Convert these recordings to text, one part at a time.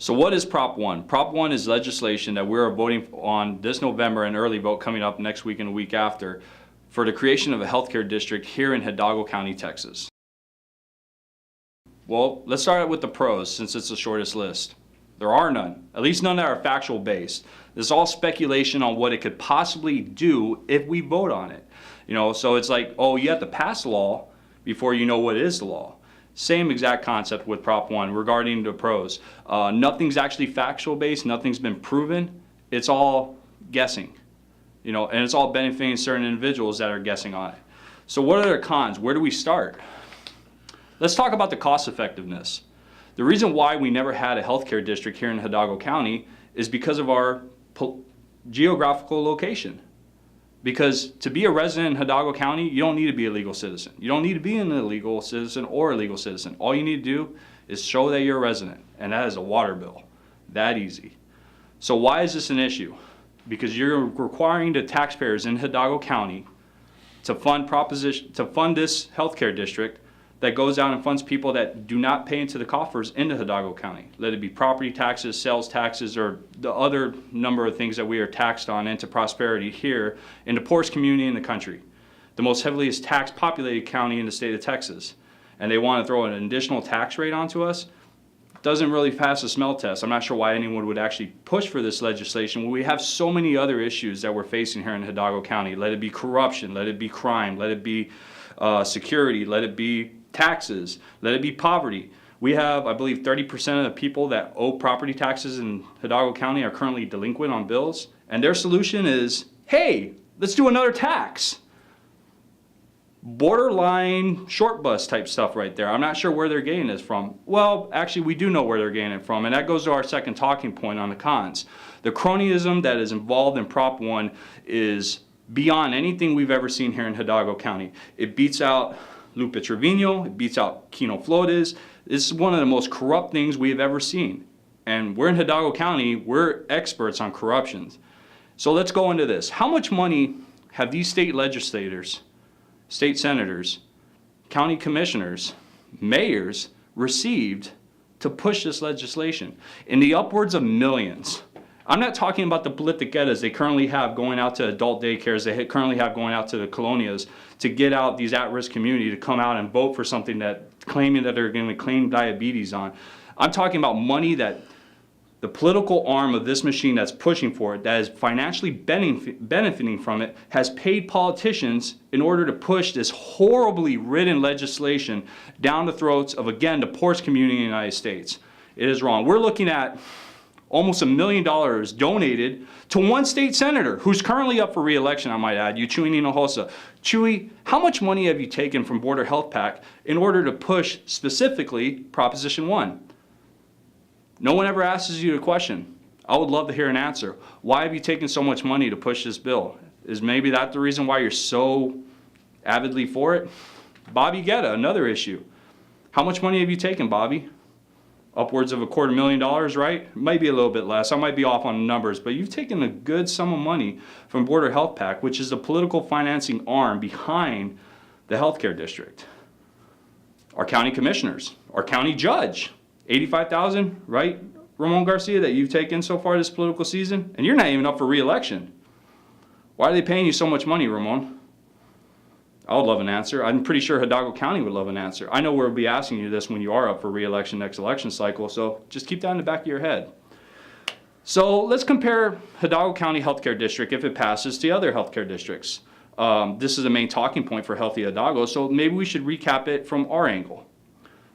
So what is Prop 1? Prop 1 is legislation that we're voting on this November, and early vote coming up next week and the week after, for the creation of a healthcare district here in Hidalgo County, Texas. Well, let's start with the pros since it's the shortest list. There are none, at least none that are factual based. This is all speculation on what it could possibly do if we vote on it. So it's like, oh, you have to pass law before you know what is the law. Same exact concept with Prop 1 regarding the pros. Nothing's actually factual based, nothing's been proven. It's all guessing, and it's all benefiting certain individuals that are guessing on it. So what are the cons? Where do we start? Let's talk about the cost effectiveness. The reason why we never had a healthcare district here in Hidalgo County is because of our geographical location. Because to be a resident in Hidalgo County, you don't need to be a legal citizen. You don't need to be an illegal citizen or a legal citizen. All you need to do is show that you're a resident, and that is a water bill. That easy. So why is this an issue? Because you're requiring the taxpayers in Hidalgo County to fund this healthcare district that goes out and funds people that do not pay into the coffers into Hidalgo County. Let it be property taxes, sales taxes, or the other number of things that we are taxed on into prosperity here in the poorest community in the country. The most heavily tax populated county in the state of Texas. And they want to throw an additional tax rate onto us. Doesn't really pass the smell test. I'm not sure why anyone would actually push for this legislation when we have so many other issues that we're facing here in Hidalgo County. Let it be corruption, let it be crime, let it be security, let it be taxes, let it be poverty. We have, I believe, 30% of the people that owe property taxes in Hidalgo County are currently delinquent on bills, and their solution is, hey, let's do another tax. Borderline short bus type stuff right there. I'm not sure where they're getting this from. Well, actually, we do know where they're getting it from, and that goes to our second talking point on the cons. The cronyism that is involved in Prop 1 is beyond anything we've ever seen here in Hidalgo County. It beats out Lupe Trevino, it beats out Kino Flores. This is one of the most corrupt things we've ever seen. And we're in Hidalgo County, we're experts on corruption. So let's go into this. How much money have these state legislators, state senators, county commissioners, mayors received to push this legislation? In the upwards of millions. I'm not talking about the politiquetas they currently have going out to adult daycares, they currently have going out to the colonias to get out these at-risk community to come out and vote for something that claiming that they're going to claim diabetes on. I'm talking about money that the political arm of this machine that's pushing for it, that is financially benefiting from it, has paid politicians in order to push this horribly written legislation down the throats of, again, the poorest community in the United States. It is wrong. We're looking at almost $1 million donated to one state senator who's currently up for re-election, I might add, Chuy Hinojosa. Chuy, how much money have you taken from Border Health PAC in order to push specifically Proposition 1? No one ever asks you the question. I would love to hear an answer. Why have you taken so much money to push this bill? Is maybe that the reason why you're so avidly for it? Bobby Guetta, another issue. How much money have you taken, Bobby? Upwards of $250,000, right? It might be a little bit less. I might be off on the numbers, but you've taken a good sum of money from Border Health PAC, which is the political financing arm behind the healthcare district. Our county commissioners, our county judge, $85,000, right, Ramon Garcia, that you've taken so far this political season, and you're not even up for re-election. Why are they paying you so much money, Ramon? I would love an answer. I'm pretty sure Hidalgo County would love an answer. I know we'll be asking you this when you are up for re-election next election cycle, so just keep that in the back of your head. So let's compare Hidalgo County Healthcare District, if it passes, to other healthcare districts. This is the main talking point for Healthy Hidalgo, so maybe we should recap it from our angle.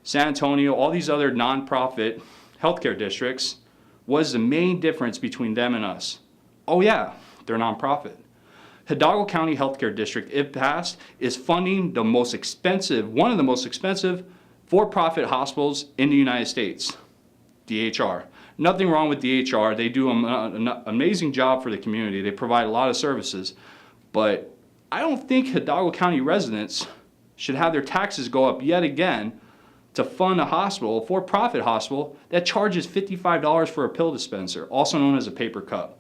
San Antonio, all these other nonprofit healthcare districts, what is the main difference between them and us? Oh yeah, they're nonprofit. Hidalgo County Healthcare District, if passed, is funding the most expensive, one of the most expensive for-profit hospitals in the United States, DHR. Nothing wrong with DHR. They do an amazing job for the community. They provide a lot of services. But I don't think Hidalgo County residents should have their taxes go up yet again to fund a hospital, a for-profit hospital, that charges $55 for a pill dispenser, also known as a paper cup.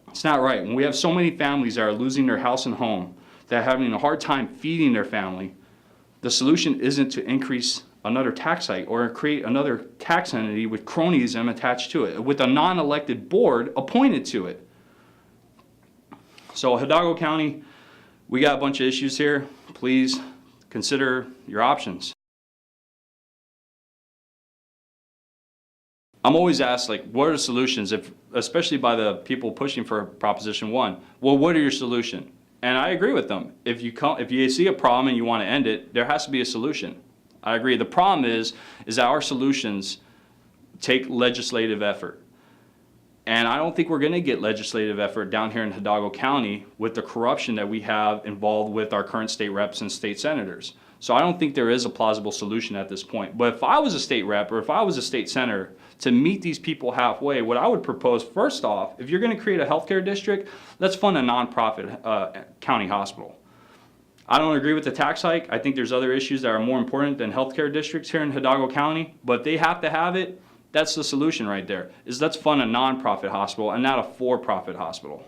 It's not right. When we have so many families that are losing their house and home, that are having a hard time feeding their family, the solution isn't to increase another tax site or create another tax entity with cronyism attached to it, with a non-elected board appointed to it. So Hidalgo County, we got a bunch of issues here. Please consider your options. I'm always asked, like, what are the solutions, especially by the people pushing for Proposition 1. Well, what are your solutions? And I agree with them. If you see a problem and you want to end it, there has to be a solution. I agree. The problem is that our solutions take legislative effort. And I don't think we're going to get legislative effort down here in Hidalgo County with the corruption that we have involved with our current state reps and state senators. So I don't think there is a plausible solution at this point. But if I was a state rep or if I was a state senator, to meet these people halfway, what I would propose, first off, if you're going to create a healthcare district, let's fund a nonprofit county hospital. I don't agree with the tax hike. I think there's other issues that are more important than healthcare districts here in Hidalgo County, but they have to have it. That's the solution right there, is let's fund a nonprofit hospital and not a for-profit hospital.